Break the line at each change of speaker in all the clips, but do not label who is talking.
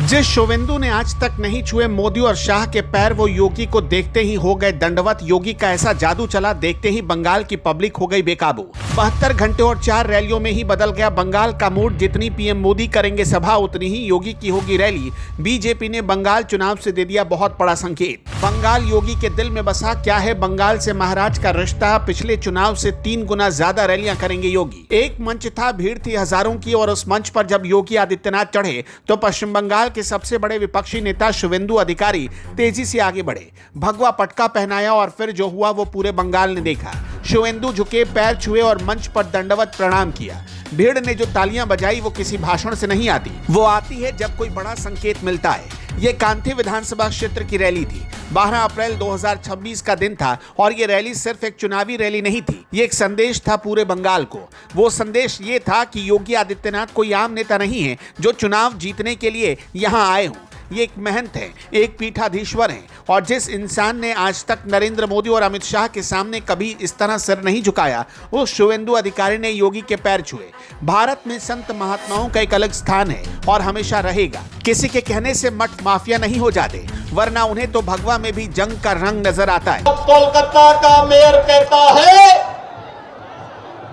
जिस शुवेंदु ने आज तक नहीं छुए मोदी और शाह के पैर, वो योगी को देखते ही हो गए दंडवत। योगी का ऐसा जादू चला, देखते ही बंगाल की पब्लिक हो गई बेकाबू। 72 घंटे और 4 रैलियों में ही बदल गया बंगाल का मूड। जितनी पीएम मोदी करेंगे सभा, उतनी ही योगी की होगी रैली। बीजेपी ने बंगाल चुनाव से दे दिया बहुत बड़ा संकेत। बंगाल योगी के दिल में बसा। क्या है बंगाल से महाराज का रिश्ता? पिछले चुनाव से 3 गुना ज्यादा रैलियां करेंगे योगी। एक मंच था, भीड़ थी हजारों की, और उस मंच पर जब योगी आदित्यनाथ चढ़े तो पश्चिम बंगाल के सबसे बड़े विपक्षी नेता शुवेंदु अधिकारी तेजी से आगे बढ़े। भगवा पटका पहनाया और फिर जो हुआ वो पूरे बंगाल ने देखा। शुवेंदु झुके, पैर छुए और मंच पर दंडवत प्रणाम किया। भीड़ ने जो तालियां बजाई वो किसी भाषण से नहीं आती, वो आती है जब कोई बड़ा संकेत मिलता है। ये कांथी विधानसभा क्षेत्र की रैली थी। 12 अप्रैल 2026 का दिन था और ये रैली सिर्फ एक चुनावी रैली नहीं थी, ये एक संदेश था पूरे बंगाल को। वो संदेश ये था कि योगी आदित्यनाथ कोई आम नेता नहीं है जो चुनाव जीतने के लिए यहाँ आए हों। ये एक महंत है, एक पीठाधीश्वर है, और जिस इंसान ने आज तक नरेंद्र मोदी और अमित शाह के सामने कभी इस तरह सिर नहीं झुकाया, उस शुवेंदु अधिकारी ने योगी के पैर छुए। भारत में संत महात्माओं का एक अलग स्थान है और हमेशा रहेगा। किसी के कहने से मठ माफिया नहीं हो जाते, वरना उन्हें तो भगवा में भी जंग का रंग नजर आता है।
कोलकाता का मेयर कहता है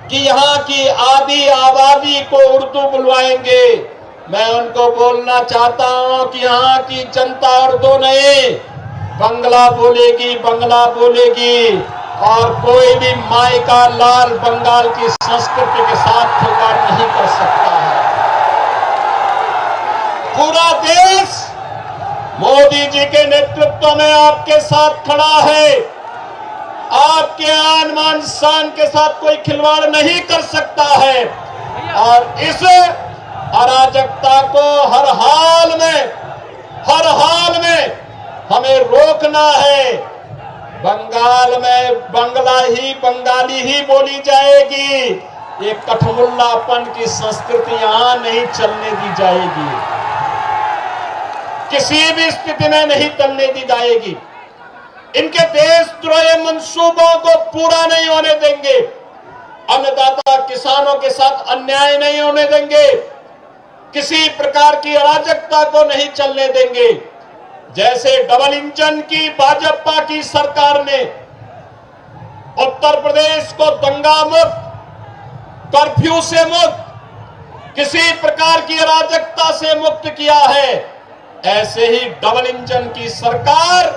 कि यहाँ की आधी आबादी को उर्दू बुलवाएंगे। मैं उनको बोलना चाहता हूं कि यहाँ की जनता उर्दू नहीं, बंगला बोलेगी, बंगला बोलेगी, और कोई भी माई का लाल बंगाल की संस्कृति के साथ खिलवाड़ नहीं कर सकता है। पूरा देश मोदी जी के नेतृत्व में आपके साथ खड़ा है। आपके आन मान शान के साथ कोई खिलवाड़ नहीं कर सकता है, और इस अराजकता को हर हाल में हमें रोकना है। बंगाल में बंगाली ही बोली जाएगी। ये कठमुल्लापन की संस्कृति यहां नहीं चलने दी जाएगी, किसी भी स्थिति में नहीं चलने दी जाएगी। इनके देशद्रोही मंसूबों को पूरा नहीं होने देंगे। अन्नदाता किसानों के साथ अन्याय नहीं होने देंगे। किसी प्रकार की अराजकता को नहीं चलने देंगे। जैसे डबल इंजन की भाजपा की सरकार ने उत्तर प्रदेश को दंगा मुक्त, कर्फ्यू से मुक्त, किसी प्रकार की अराजकता से मुक्त किया है, ऐसे ही डबल इंजन की सरकार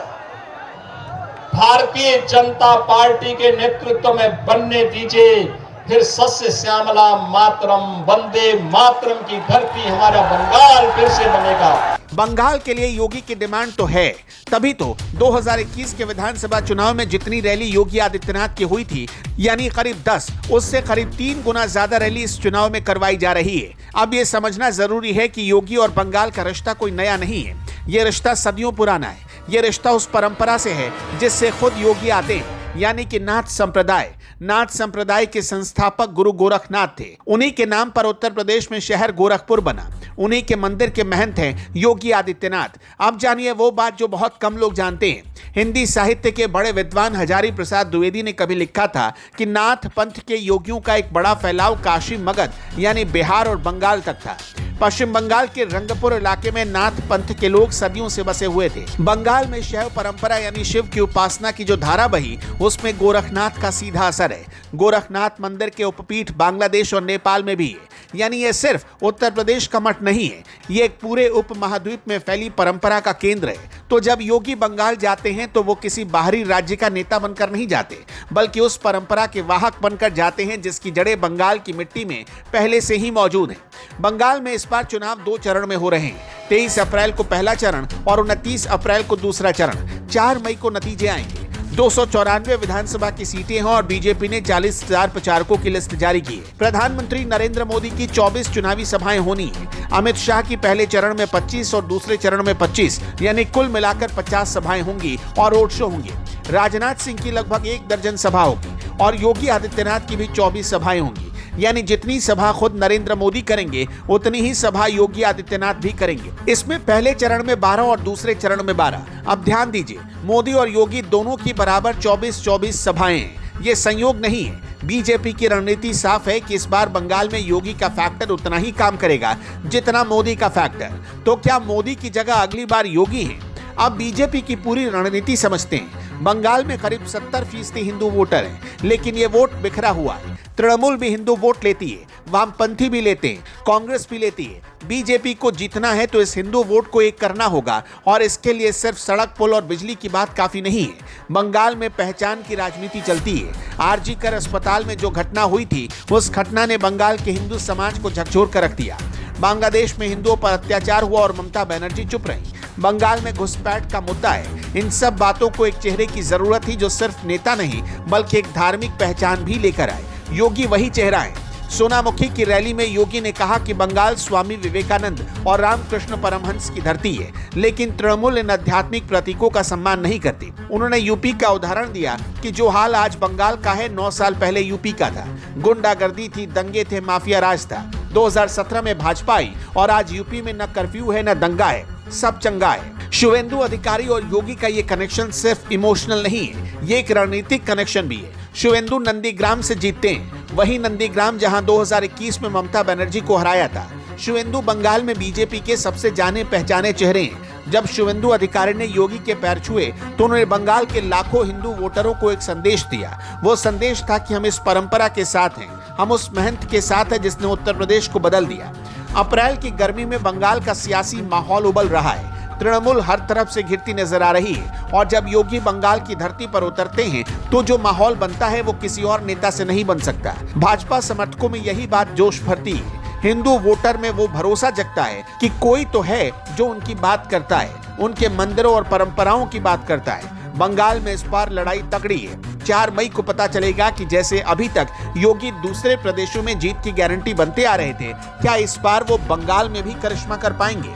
भारतीय जनता पार्टी के नेतृत्व में बनने दीजिए। फिर सस्य श्यामला मातरम, वंदे मातरम की धरती हमारा बंगाल फिर से बनेगा।
बंगाल के लिए योगी की डिमांड तो है, तभी तो 2021 के विधानसभा चुनाव में जितनी रैली योगी आदित्यनाथ की हुई थी, यानी करीब 10, उससे करीब 3 गुना ज्यादा रैली इस चुनाव में करवाई जा रही है। अब ये समझना जरूरी है कि योगी और बंगाल का रिश्ता कोई नया नहीं है। ये रिश्ता सदियों पुराना है। ये रिश्ता उस परंपरा से है जिससे खुद योगी आते हैं, यानी कि नाथ संप्रदाय। नाथ संप्रदाय के संस्थापक गुरु गोरखनाथ थे। उन्हीं के नाम पर उत्तर प्रदेश में शहर गोरखपुर बना। उन्हीं के मंदिर के महंत हैं योगी आदित्यनाथ। अब जानिए वो बात जो बहुत कम लोग जानते हैं। हिंदी साहित्य के बड़े विद्वान हजारी प्रसाद द्विवेदी ने कभी लिखा था कि नाथ पंथ के योगियों का एक बड़ा फैलाव काशी, मगध यानी बिहार और बंगाल तक था। पश्चिम बंगाल के रंगपुर इलाके में नाथ पंथ के लोग सदियों से बसे हुए थे। बंगाल में शैव परंपरा यानी शिव की उपासना की जो धारा बही, उसमें गोरखनाथ का सीधा असर है। गोरखनाथ मंदिर के उपपीठ बांग्लादेश और नेपाल में भी है। यानी ये सिर्फ उत्तर प्रदेश का मठ नहीं है, ये एक पूरे उपमहाद्वीप में फैली परंपरा का केंद्र है। तो जब योगी बंगाल जाते हैं तो वो किसी बाहरी राज्य का नेता बनकर नहीं जाते, बल्कि उस परंपरा के वाहक बनकर जाते हैं जिसकी जड़ें बंगाल की मिट्टी में पहले से ही मौजूद हैं। बंगाल में इस बार चुनाव 2 चरण में हो रहे हैं। 23 अप्रैल को पहला चरण और 29 अप्रैल को दूसरा चरण। 4 मई को नतीजे आएंगे। 294 विधानसभा की सीटें हैं और बीजेपी ने 40,000 प्रचारकों की लिस्ट जारी की है। प्रधानमंत्री नरेंद्र मोदी की 24 चुनावी सभाएं होनी है। अमित शाह की पहले चरण में 25 और दूसरे चरण में 25, यानी कुल मिलाकर 50 सभाएं होंगी और रोड शो होंगे। राजनाथ सिंह की लगभग 1 दर्जन सभा होगी और योगी आदित्यनाथ की भी 24 सभाएं होंगी। यानी जितनी सभा खुद नरेंद्र मोदी करेंगे, उतनी ही सभा योगी आदित्यनाथ भी करेंगे। इसमें पहले चरण में 12 और दूसरे चरण में 12। अब ध्यान दीजिए, मोदी और योगी दोनों की बराबर 24-24 सभाएं हैं। ये संयोग नहीं है। बीजेपी की रणनीति साफ है कि इस बार बंगाल में योगी का फैक्टर उतना ही काम करेगा जितना मोदी का फैक्टर। तो क्या मोदी की जगह अगली बार योगी है? अब बीजेपी की पूरी रणनीति समझते हैं। बंगाल में करीब 70% हिंदू वोटर हैं, लेकिन ये वोट बिखरा हुआ है। तृणमूल भी हिंदू वोट लेती है, वामपंथी भी लेते हैं, कांग्रेस भी लेती है। बीजेपी को जीतना है तो इस हिंदू वोट को एक करना होगा, और इसके लिए सिर्फ सड़क, पुल और बिजली की बात काफी नहीं है। बंगाल में पहचान की राजनीति चलती है। आरजी कर अस्पताल में जो घटना हुई थी, उस घटना ने बंगाल के हिंदू समाज को झकझोर कर रख दिया। बांग्लादेश में हिंदुओं पर अत्याचार हुआ और ममता बनर्जी चुप रही। बंगाल में घुसपैठ का मुद्दा है। इन सब बातों को एक चेहरे की जरूरत थी जो सिर्फ नेता नहीं बल्कि एक धार्मिक पहचान भी लेकर आए। योगी वही चेहरा है। सोनामुखी की रैली में योगी ने कहा कि बंगाल स्वामी विवेकानंद और रामकृष्ण परमहंस की धरती है, लेकिन तृणमूल इन आध्यात्मिक प्रतीकों का सम्मान नहीं करती। उन्होंने यूपी का उदाहरण दिया कि जो हाल आज बंगाल का है 9 साल पहले यूपी का था। गुंडागर्दी थी, दंगे थे, माफिया राज था। 2017 में भाजपा आई और आज यूपी में न कर्फ्यू है न दंगा है, सब चंगा है। शुवेंदु अधिकारी और योगी का ये कनेक्शन सिर्फ इमोशनल नहीं है, ये एक रणनीतिक कनेक्शन भी है। शुवेंदु नंदीग्राम से जीतते हैं, वही नंदीग्राम जहां 2021 में ममता बनर्जी को हराया था। शुवेंदु बंगाल में बीजेपी के सबसे जाने पहचाने चेहरे हैं। जब शुवेंदु अधिकारी ने योगी के पैर छुए तो उन्होंने बंगाल के लाखों हिंदू वोटरों को एक संदेश दिया। वो संदेश था कि हम इस परंपरा के साथ हैं, हम उस महंत के साथ हैं जिसने उत्तर प्रदेश को बदल दिया। अप्रैल की गर्मी में बंगाल का सियासी माहौल उबल रहा है। तृणमूल हर तरफ से घिरती नजर आ रही है, और जब योगी बंगाल की धरती पर उतरते हैं तो जो माहौल बनता है वो किसी और नेता से नहीं बन सकता। भाजपा समर्थकों में यही बात जोश भरती है। हिंदू वोटर में वो भरोसा जगता है कि कोई तो है जो उनकी बात करता है, उनके मंदिरों और परंपराओं की बात करता है। बंगाल में इस बार लड़ाई तगड़ी है। 4 मई को पता चलेगा कि जैसे अभी तक योगी दूसरे प्रदेशों में जीत की गारंटी बनते आ रहे थे, क्या इस बार वो बंगाल में भी करिश्मा कर पाएंगे।